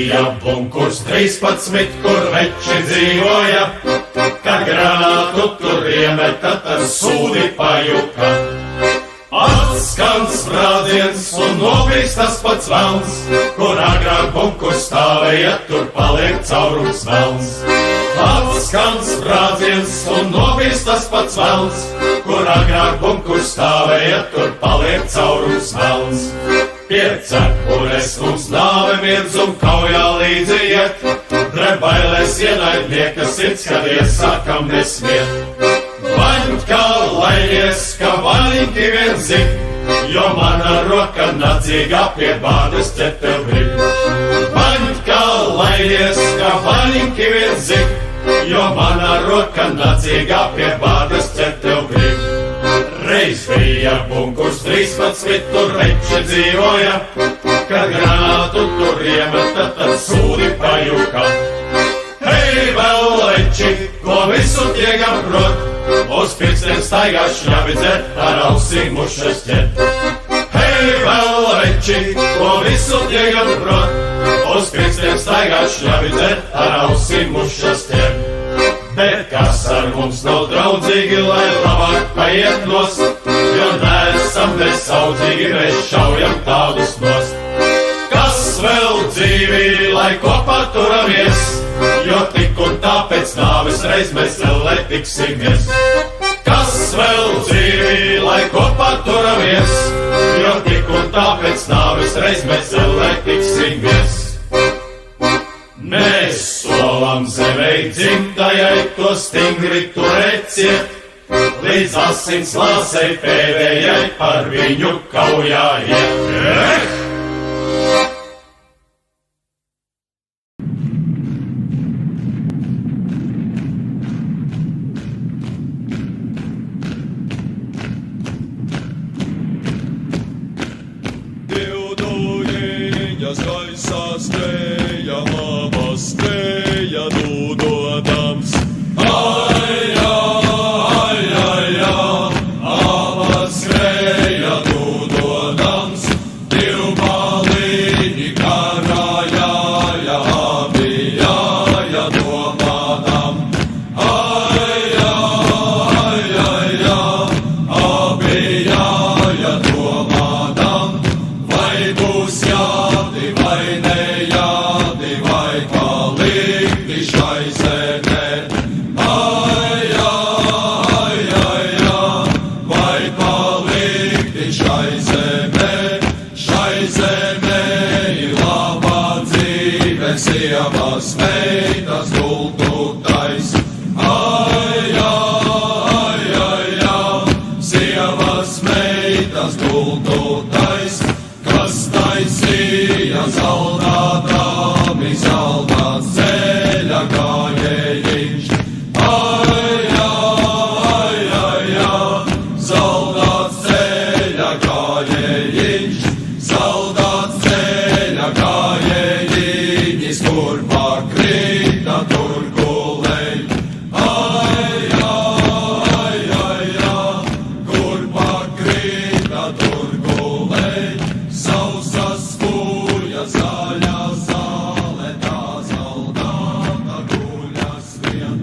bija bunkurs 13, kur veči dzīvoja, kad granātu tur iemeta, tad sūdi pajuka. Atskan sprādziens un nobīst tas pats velns, kur agrāk bunkurs stāvēja, tur paliek caurums velns. Atskan sprādziens un nobīst tas pats velns, kur agrāk bunkurs stāvēja, tur paliek caurums velns. Pie cepures mums nāve mirdz un kaujā līdzi iet, drebailēs ienaidnieka sirds, kad iesākam nesmiet. Vaņķa laidies, ka vaļņķi vien zin, jo mana roka nacīgā pie bādas ķert tev grib. Vaņķa laidies, ka vaļņķi vien zin, jo mana roka nacīgā pie bādas ķert tev grib. Reiz bija bunkurs 13, tur veči dzīvoja, kad granātu tur iemeta, tad sūdi pajuka. Hei, vēl veči, ko visu tiegam prot, uz pirkstiem staigā šļavi dzert, ar ausīm mušas ķert. Hei, vēl veči, ko visu tiegam prot, uz pirkstiem staigā šļavi dzert, ar ausīm mušas ķert. Bet kas ar mums nav draudzīgi, lai labāk paiet nost, jo neesam nesaudzīgi, mēs šaujam tādus nost. Kas vēl dzīvi, lai kopā turamies, jo tik un tā pēc nāves reiz mēs ellē tiksimies. Kas vēl dzīvi, lai kopā turamies, jo tik un tā pēc nāves reiz mēs ellē tiksimies. Mēs solam zemei dzimtajai, to stingri turēciet, līdz asins lāsei pēdējai par viņu kaujā iet. Divdojiņas gaisā skrēja, labas skrēja, dūdodams. Ai, ai, ai, abas skrēja, dūdodams. Divbalīgi karāja, abi jāja domādam. Ai, ai, ai, abi jāja domādam. Vai būs jādi, vai nejādi, vai palikti šai zemē. Ai, ai, ai, vai palikti šai zemē. Šai zemē ir labā dzīve, sievas meitas gultutais. Ai, ai, ai, sievas meitas gultutais. Kas taisīja zaldātami, zaldāts ceļa gājējiņš. Ai, ai, ai, zaldāts ceļa gājējiņš, zaldāts ceļa gājējiņš, kur pakrita tur gulēj. Ai, ai, kur pakrita tur gulēj. Sausas fuja, zaļā zāle, tā zaldāta guļas vien.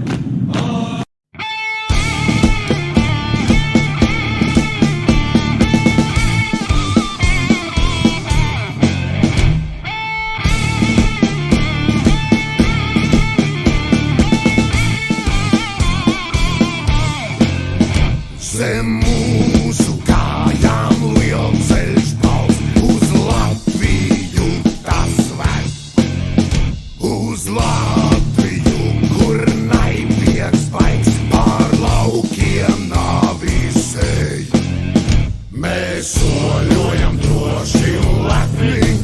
Zem mūsu kājām liels ceļš brauc, uz Latviju tas ved. Uz Latviju, kur naipieks baigs, pār laukiem nāvisei. Mēs soļojam droši un lepni,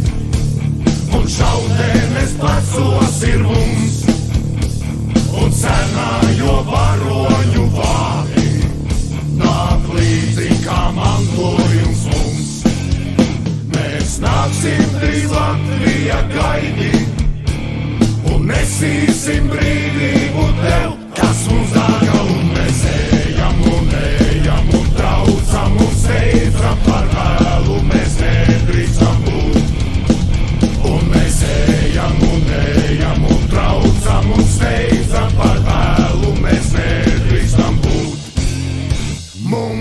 un šautenes plecos ir mums, un senājo varoņu vārdi nāk līdzi kā mantojums.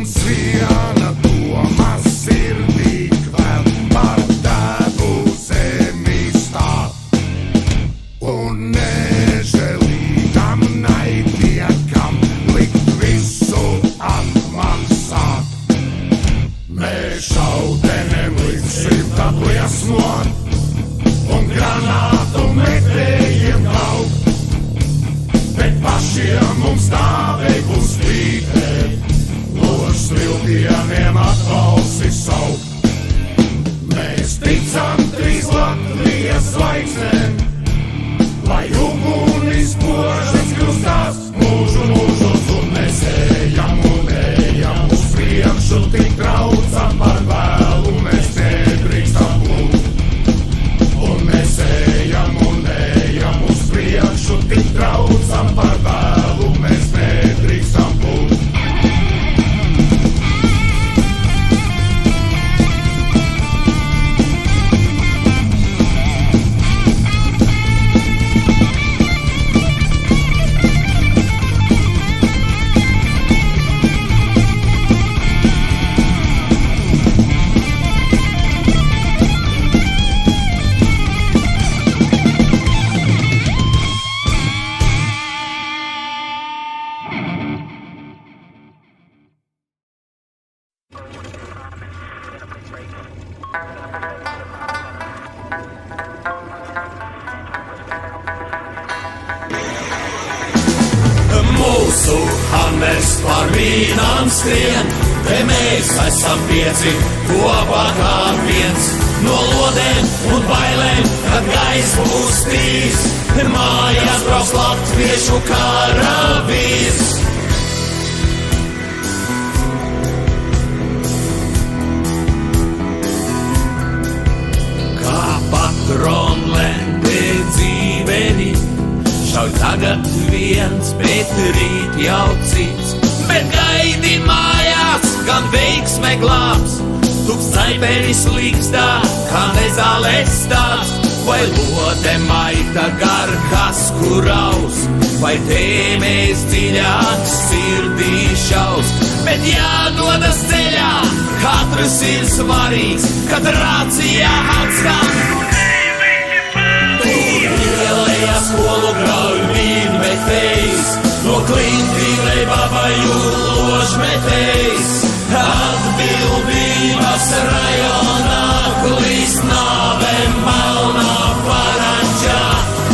Mums viena doma sirdī kvēl par devu zemi stāt. Un nežēlīgam naidniekam likt visu atmaksāt. Mēs šautenem liksim tapliesmot un granātu metējiem kaut, bet pašiem mums stāvēj būs vītēt, ložs vildieniem atbalsi saukt. Mēs ticam trīs Latvijas zvaigznēm, lai ugunis požas krustās mūžu mūžus, un mēs ejam uz priekšu, tik traucam par vēlu, mēs nedrīkstam būt. Un mēs ejam uz priekšu, tik traucam par vēlu, mēs nedrīkstam būt. Mūsu hammers par vīnām skrien, te mēs esam pieci, kopā kā viens. No lodēm un bailēm, kad gaiss būs tīs, mājās brauks latviešu karavīrs. Kā patronlendi dzīveni, šauj tagad viens, bet rīt jau cits. Bet gaidi mājās, gan veiksme glābs, tups saiperis līkstā, kā nezālēs stāsts. Vai lode maita gar kasku raus, vai tēmēs dziļāk sirdī šaus. Bet jādodas ceļā, katrs ir svarīgs, kad rācijā atskan. Ielējā skolu grauj vīnmetējs, no klintīnei babaju ložmetējs. Atbildības rajonā klīst nāve melnā parančā,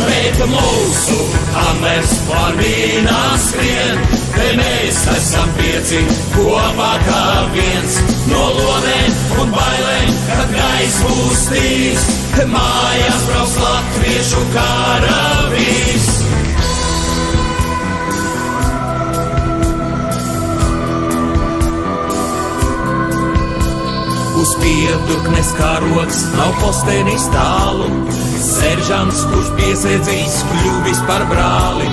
bet mūsu hammers par vīnām skrien, te mēs esam pieci, kopā kā viens. No lodēm un bailēm, kad gaiss būs tīs, mājās brauks latviešu karavīrs. Uz piedurknes karogs nav postenis tālu, seržants, kurš piesēdzīs, kļuvis par brāli.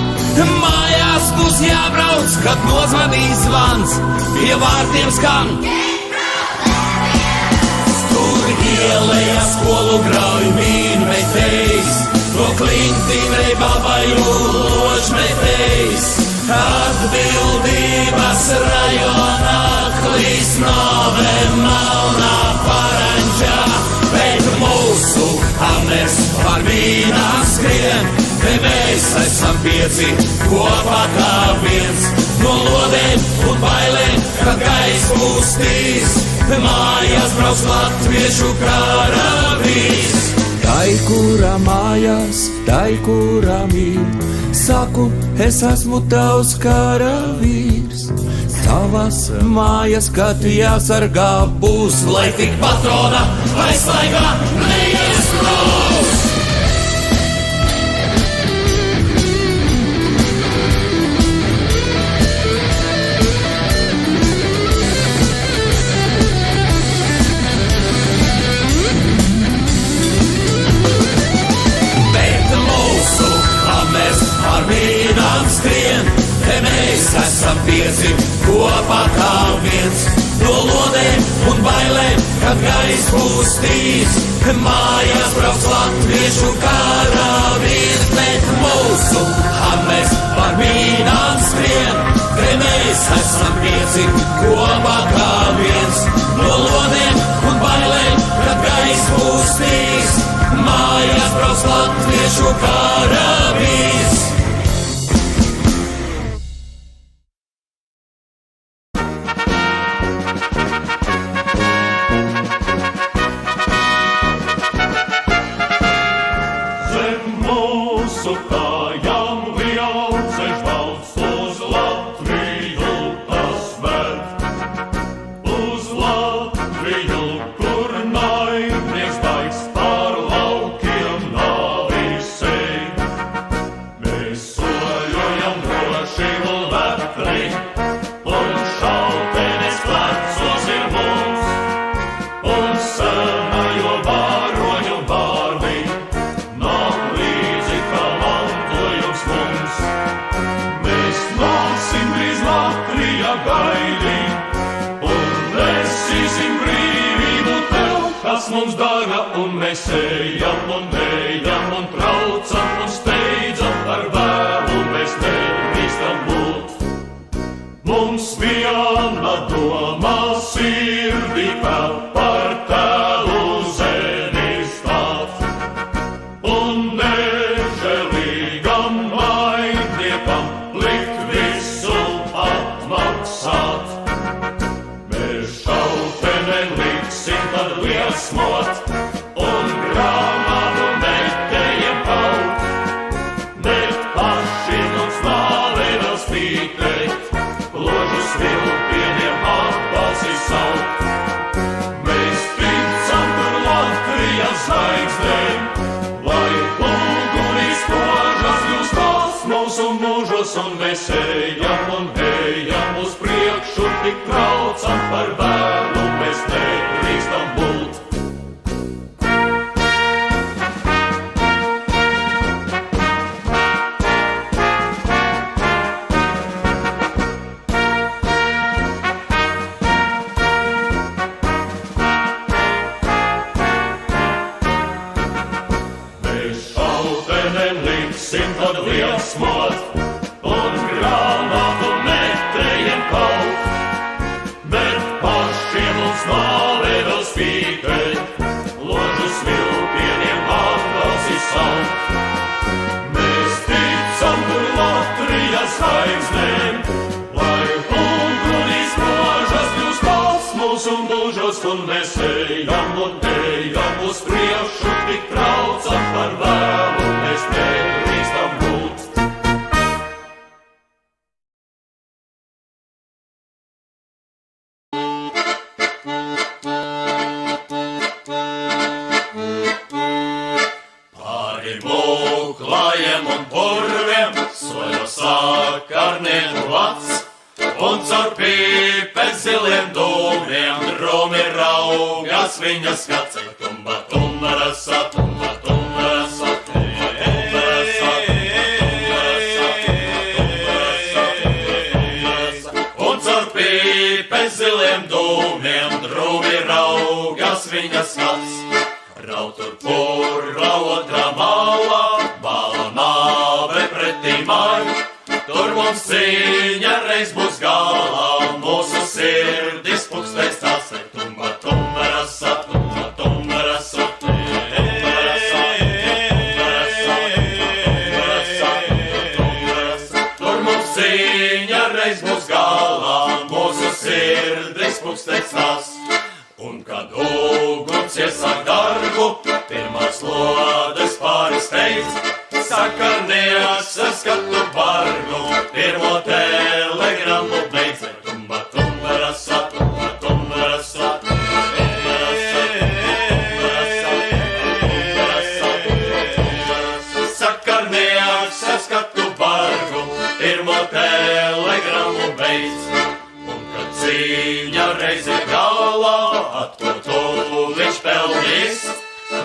Mājās būs jābrauc, kad nozvanīs zvans, pie vārtiem skan. Tur ielējā skolu grauj vīnmetējs, no klintīnei babaju ložmetējs. Atbildības rajonā klīst nāve melnā parančā, bet mūsu hammers par vīnām skrien, te mēs esam pieci, kopā kā viens. No lodēm un bailēm, kad gaiss būs tīs, mājās brauks latviešu karavīrs. Tai, kura mājās, tai, kura mīl, saku, es esmu tavs karavīrs. Savas mājas, kad jāsargā būs, lai tik patrona aizslaigā neiesprūs. Ar vīnām skrien, te mēs esam pieci, kopā kā viens. No lodēm un bailēm, kad gaiss būs tīs, mājās brauks latviešu karavīrs, bet mūsu hammers par vīnām skrien, te mēs esam pieci, kopā kā viens. No lodēm un bailēm, kad gaiss pūstīs, mājās brauc latviešu karavīrs. Mūsu kājām liels ceļš valsts uz Latviju tas ved. Uz Latviju, kur naidnieks baigs pār laukiem nāvisei. Mēs soļojam droši vetri, un šautenes plecos ir mums, un senajo varoņu vārdi. Mēs nāksim drīz Latvijā gaidīt, un nesīsim brīvību tev, kas mums dara, un mēs ejam un traucam un steidzam par vēlu, mēs nedrīkstam būt. Mums viena doma sirdī vēl par tēlu zemi stāt, un nežēlīgam maidniekam likt visu atmaksāt. Mēs šautene liksim tad liesmot un grāmatu metējiem kaut, bet paši mums nāve vēl spītēt, ložus vilpieniem atbalsi saukt. Mēs ticam tur Latvijas zvaigznēm, lai ugunis spožas jūs tās mūsu mūžos, un mēs ejam uz priekšu, tik traucam par vēlu, mēs nedrīkstam būt. Mēs šautene liksim tad liesmot un grāmatu metējiem kaut, bet pašiem mums nāve vēl spītēt, ložus vilpieniem atbalsi saukt. Mēs ticam tur Latvijas zvaigznēm, lai ugunis spožas jūs tās mūsu mūžos, un mēs ejam uz priekšu, tik traucam par vēlu, mēs nedrīkstam būt. Pāri mūklājiem un purviem soļo sakarnieku vats, un caur pīpes ziliem dūmiem drūmi raugas viņa skats. Tumba, tumba, rasa, tumba, tumba, rasa, tumba, tumba, rasa, un caur pīpes ziliem dūmiem drūmi raugas viņa skats. Rautur purva otrā malā, bala nāve pretī māju, tur mums cīņa reiz būs galā, mūsu sirdis pukstēs tās. Tumba, tumba, rasa, tumba, tumba, rasa, tumba, rasa, tumba, rasa, tumba, rasa. Tur mums cīņa reiz būs galā, mūsu sirdis pukstēs tās. Un kad uguns iesāk darbu, pirmās lodes pārsteidz, sakarnieks ar skatu bargu, pirmo telegrammu beidz. Tumba, tumba, rasa, tumba, tumba, rasa, tumba, rasa, tumba, rasa, tumba, rasa, tumba, rasa. Sakarnieks ar skatu bargu, pirmo telegrammu beidz. Un kad cīņa reiz ir galā, atkotu viņš pelnīs,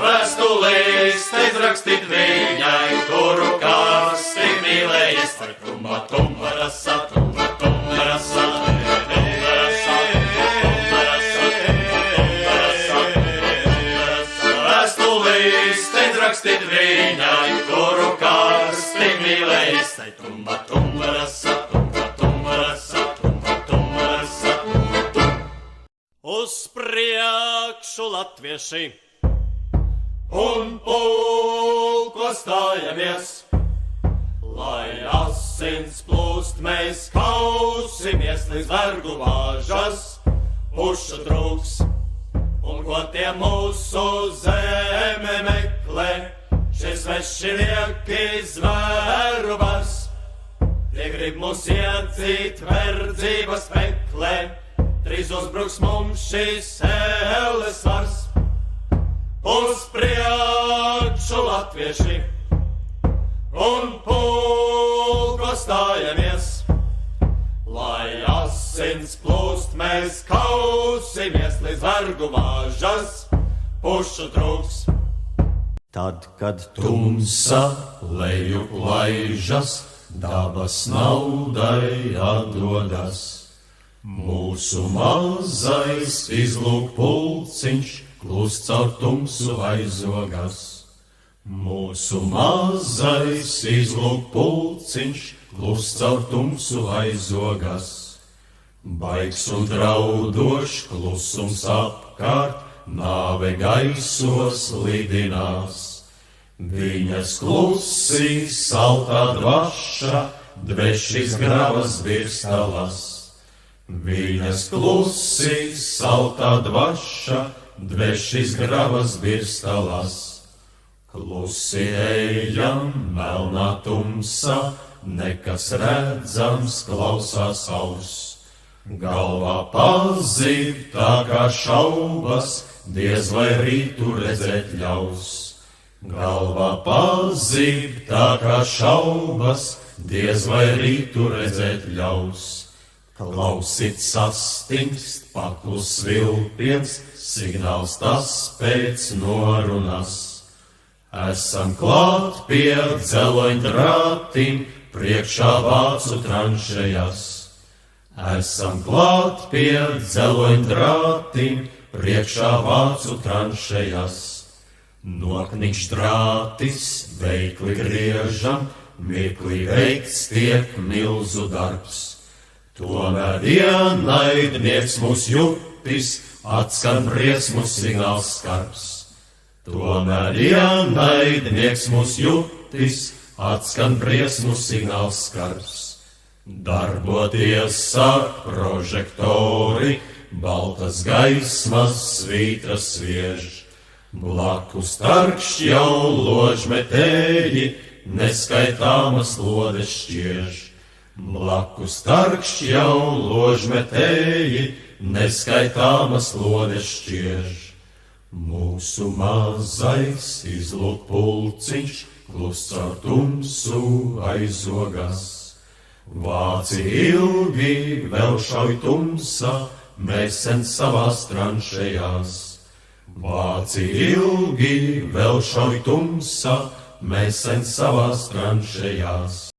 vēstulīs steidz rakstīt viņai, kuru karsti mīlējies. Tumba, tumba, rasa, tumba, tumba, rasa, tumba, rasa, tumba, rasa, tumba, rasa, tumba, rasa. Vēstulīs steidz rakstīt viņai, kuru karsti mīlējies. Tumba, tumba, rasa, tumba, tumba, rasa. Uz priekšu, latvieši! Un pulko stājamies, lai asins plūst, mēs kausimies līdz vergu vāžas, pušu trūks, un ko tie mūsu zeme meklē, šis svešinieki zvērvas, tie grib mūs iedzīt verdzības meklē, drīz uzbruks mums šis ēles vars. Uz priekšu, latvieši, un pulko stājamies, lai asins plūst, mēs kausimies līdz vergu vāžas, pušu trūks. Tad, kad tumsa leju laižas, dabas naudai atdodas. Mūsu mazais izlūk pulciņš, klust caur tumsu aizogas. Mūsu mazais izlūk pulciņš, klust caur tumsu aizogas. Baigs un draudošs klusums apkārt, nāve gaisos lidinās. Viņas klusi saltā dvaša, dvešis gravas birstalas. Viņas klusi saltā dvaša, dvešis gravas birstalas. Klusi ejam melnā tumsā, nekas redzams klausās auss. Galvā pazīd tā kā šaubas, diez vai rītu redzēt ļaus. Galvā pazīd tā kā šaubas, diez vai rītu redzēt ļaus. Klausit sastingst, paklus vilpiens, signāls tas pēc norunas. Esam klāt pie dzeloņdrātim, priekšā vācu tranšejas. Esam klāt pie dzeloņdrātim, priekšā vācu tranšejas. Nokniņš drātis, veikli griežam, mirklī veikts tiek milzu darbs. Tomēr ienaidnieks mūs jutis, atskan briesmu signāls skarbs. Tomēr ienaidnieks mūs jutis, atskan briesmu signāls skarbs. Darboties sāk prožektori, baltas gaismas svītras sviež. Blakus tarkšķ jau ložmetēji, neskaitāmas lodes šķiež. Blakus tarkšķ jau ložmetēji, neskaitāmas lodes šķiež. Mūsu mazais izlūk pulciņš, klust caur tumsu aizogas. Vāci ilgi vēl šauj tumsā, mēs sen savās tranšejās. Vāci ilgi vēl šauj tumsā, mēs sen savās tranšejās.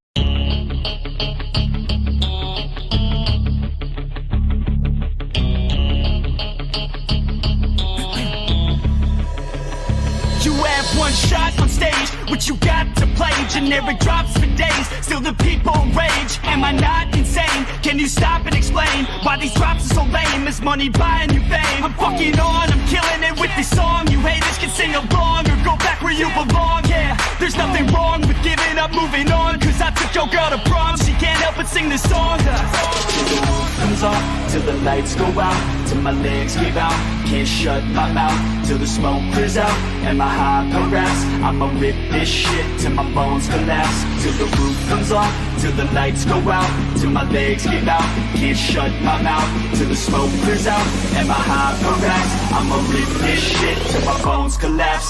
One shot on stage, what you got to play? Generic drops for days, still the people rage. Am I not insane? Can you stop and explain why these drops are so lame? Is money buying you fame? I'm fucking on, I'm killing it with this song. You haters can sing along or go back where you belong. Yeah, there's nothing wrong with giving up, moving on. Cause I took your girl to prom, she can't help but sing this song. Till the roof comes off, till the lights go out, till my legs give out, can't shut my mouth, till the smoke clears out, and my high progress. I'ma rip this shit till my bones collapse. Till the roof comes off, till the lights go out, till my legs give out, can't shut my mouth, till the smoke clears out, and my high progress. I'ma rip this shit till my bones collapse.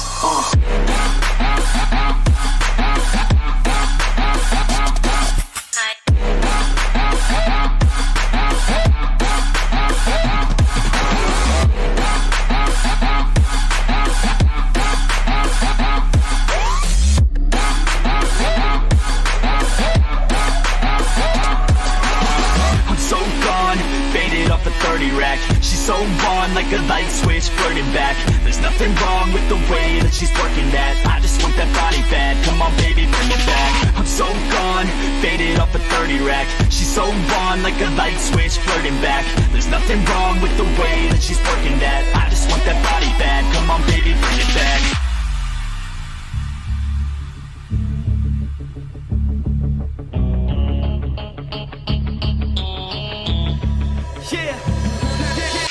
She's so on like a light switch, flirting back. There's nothing wrong with the way that she's working that. I just want that body bad, come on baby, bring it back. I'm so gone, faded off a 30 rack. She's so on like a light switch, flirting back. There's nothing wrong with the way that she's she's working that. I just want that body bad. Come on, baby, bring it back. Yeah.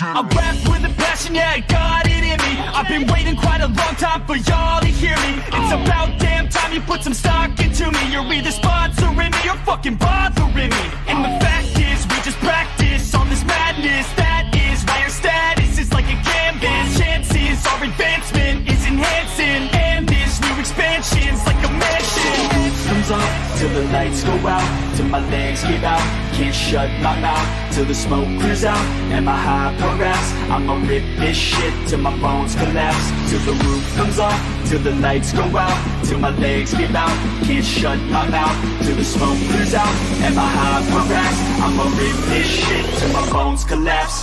I rap with a passion, yeah, I got it in me. I've been waiting quite a long time for y'all to hear me. It's about damn time you put some stock into me. You're either sponsoring me or fucking bothering me. And the fact is, we just practice on this madness. That is why your status is like a canvas. Chances our advancement is enhancing, and this new expansion's like a mansion. Comes off till the lights go out, till my legs give out. Can't shut my mouth till the smoke clears out. And my high progress, I'ma rip this shit till my bones collapse. Till the roof comes off, till the lights go out, till my legs give out. Can't shut my mouth till the smoke clears out. And my high progress, I'ma rip this shit till my bones collapse.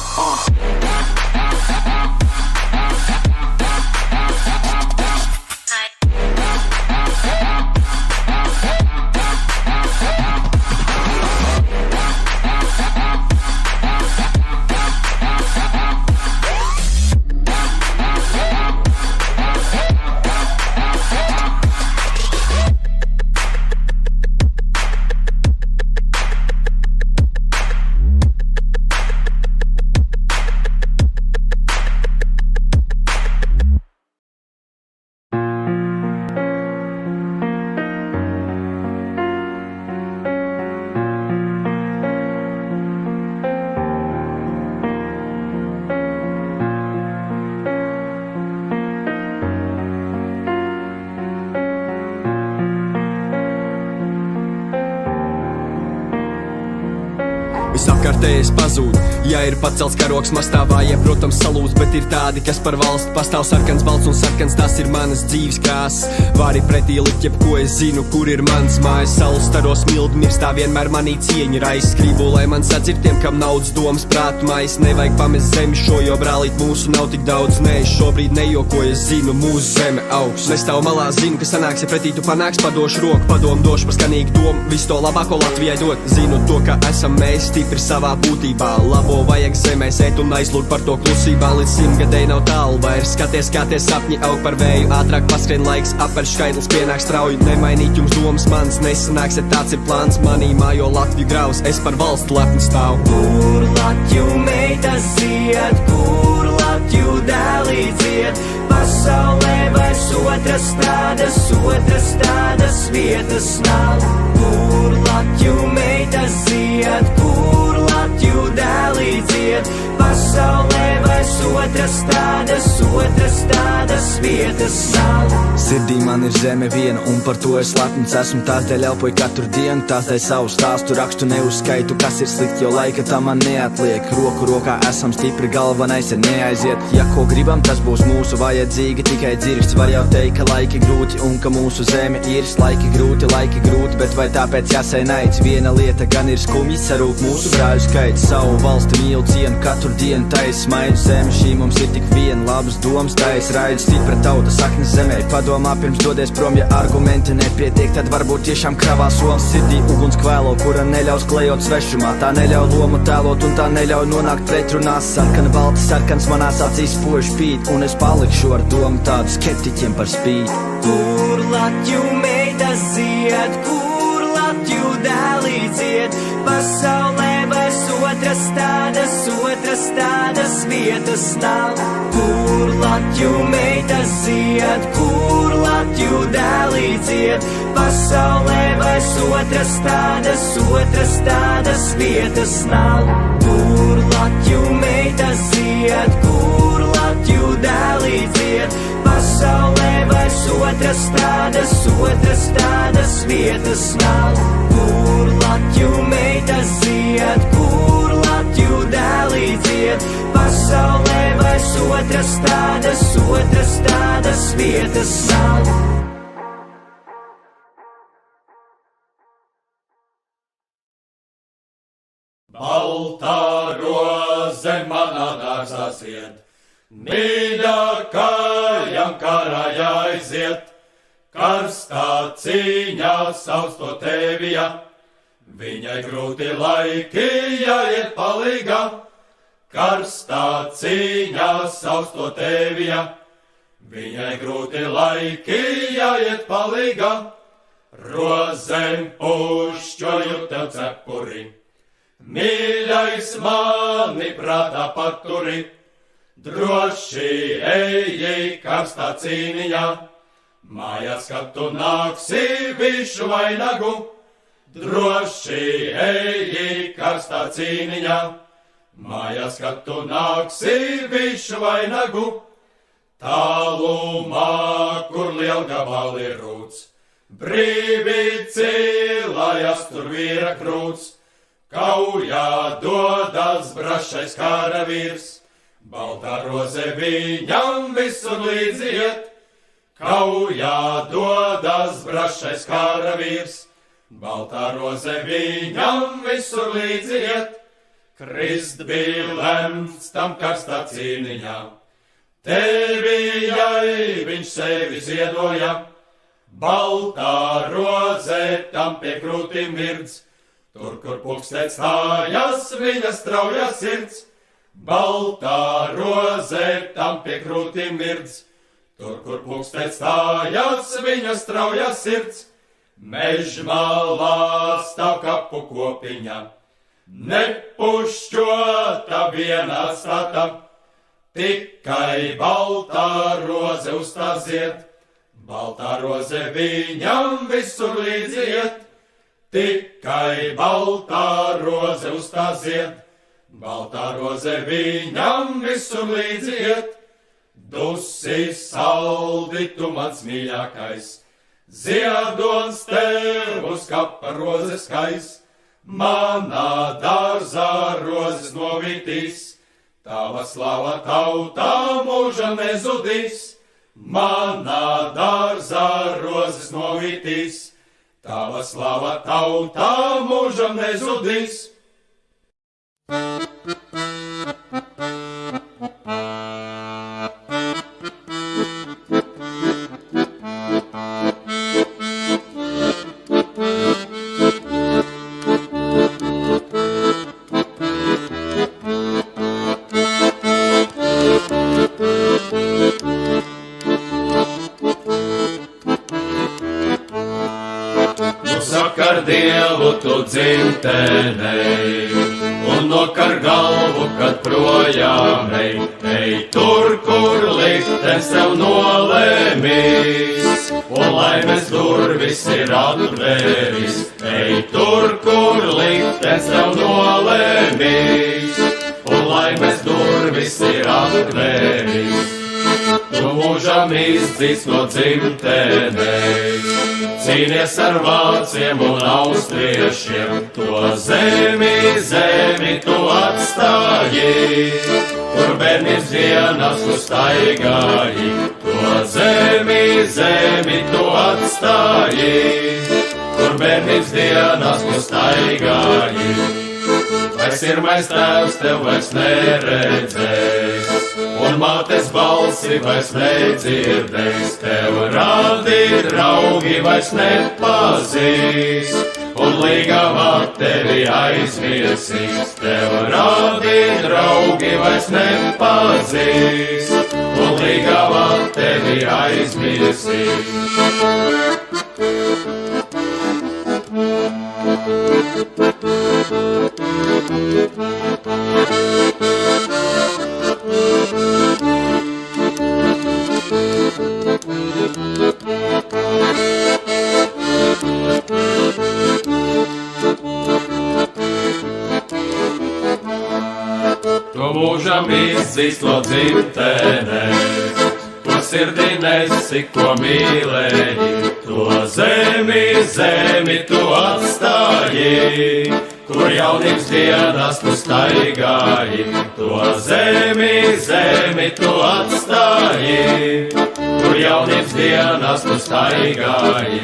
Visapkārtējais pazūd, ja ir pacelts karoks mastā vājie, protams, salūst, bet ir tādi, kas par valsti pastāv. Sarkans, balts un sarkans, tas ir manas dzīves krāsas. Vari pretī likt jebko, es zinu, kur ir mans mājas. Salu staros mildi mirstā, vienmēr manī cieņa rais. Gribu, lai man sacir tiem, kam naudas domas prātu mājas. Nevajag pamest zemi šo, jo brālīt mūsu nav tik daudz. Nē, es šobrīd nejokoju, es zinu, mūsu zeme augs. Nestāv malā, zinu, ka sanāks, ja pretī tu panāks, padošu roku, padomu došu par skanīgu domu. Visu to labāko Latvijai dot, zinu to, ka esam mēs stipri savā būtībā. Labo vajag zemē sēt un aizlūgt par to klusībā. Līdz 100 gadēji nav tālu vairs. Skaties, kā tie sapņi aug par vēju. Ātrāk paskrien laiks, apverš skaidrs, pienāk strauji. Nemainīt jums domas manas nesanāks, ja tāds ir plāns. Manī mājo Latviju graus, es par valsti lepni stāvu. Kur Latju meitas zied, kur Latju dēlī dzied? Pasaulē vairs otras tādas vietas nav. Kur Latju meitas zied, kur Latju dēlī dzied? Pasaulē vairs otras tādas vietas nav. Sirdī man ir zeme viena, un par to es lepns esmu. Tās dēļ elpoju katru dienu, tās dēļ savu stāstu rakstu. Neuzskaitu, kas ir slikti, jo laika tam man neatliek. Roku rokā esam stipri, galvenais ir neaiziet. Ja ko gribam, tas būs mūsu, vajadzīga tikai dzirksts. Var jau teikt, ka laiki grūti un ka mūsu zeme ir laiki grūti, bet vai tāpēc jāsai naids? Viena lieta gan ir skumji, sarūk mūsu brāļu skaits. Savu valsti mīlu cienu, katru dienu tais smaidu. Zeme šī mums ir tik viena, labas domas tais raidus. Stipra tauta saknes zemē, padomā pirms dodies prom. Ja argumenti nepietiek, tad varbūt tiešām kravā solis. Sirdī uguns kvēlo, kura neļaus klejot svešumā. Tā neļauj lomu tēlot un tā neļauj nonākt pretrunās. Sarkana balta, sarkans manās acīs spoži spīd, un es palikšu ar domu tādu skeptiķiem par spīti. Kur Latju meitas zied, kur Latju dēlī dzied? Pasaulē vairs otras tādas vietas nav. Kur Latju meitas zied, kur Latju dēlī dzied? Pasaulē vairs otras tādas vietas nav. Kur Latju meitas zied, kur Latju dēlī dzied? Pasaulē vairs otras tādas vietas nav. Kur Latju meitas zied, kur Latju dēlī dzied? Pasaulē vairs otras tādas vietas nav. Baltā roze manā dārzā zied, mīļākajam karā jāiziet, karstā cīņā sausto tevija, viņai grūti laiki jāiet palīgā, karstā cīņā sausto tevija, viņai grūti laiki jāiet palīgā, rozēm pušķoju tev cepuri, mīļais mani prātā paturi, droši eji karstā cīniņā, mājās, kad tu nāksi višu vainagu, droši eji karstā cīniņā, mājās, kad tu nāksi višu vainagu, tālumā, kur lielgabali rūts, brīvi cilājas tur vīra krūts, kaujā dodas brašais karavīrs, baltā roze viņam visur līdziet, kaujā dodas brašais karavīrs, baltā roze viņam visur līdziet, krist bija lemts tam karstā cīniņā, tevijai viņš sevi ziedoja, baltā roze tam pie krūtīm virdz, tur, kur pulkstēt stājas viņa strauja sirds, baltā roze tam pie krūtīm virdz, tur, kur pulkstēt stājas viņa strauja sirds, mežmalā stāv kapu kopiņa, nepušķota viena atstāta, tikai baltā roze uz tā zied, baltā roze viņam visur līdziet, tikai baltā roze uz tā zied, baltā roze viņam visur līdziet, dusi saldi tu mans mīļākais, ziedons tev uz kapa rozes skais, manā dārzā rozes novītīs, tava slava tautā mūža nezudīs, manā dārzā rozes novītīs, tava slava tautā mūža nezudīs. Sakar Dievu tu dzimtenei, un nokar galvu, kad projām ej, ej tur, kur liktenis tev nolēmīs, un laimes durvis ir atvēris, ej tur, kur liktenis tev nolēmīs, un laimes durvis ir atvēris. Tu mūžam izdzīs no dzimtenei, cīnies ar vāciem un austriešiem, to zemi tu atstāji, kur bērnības dienas tu staigāji, to zemi tu atstāji, kur bērnības dienas tu staigāji. Vai sirmais tēvs tev vairs neredzēs, un mātes balsi vairs nedzirdēs, tev rādi draugi vairs nepazīs, un līgavā tevi aizmirsīs, tev rādi draugi vairs nepazīs, un līgavā tevi aizmirsīs. To mūžam izdzīs no dzimtenei, to sirdī nesi, ko mīlēji, to zemi tu atstāji, kur jaunības dienas tu staigāji, to zemi tu atstāji, kur jaunības dienas tu staigāji.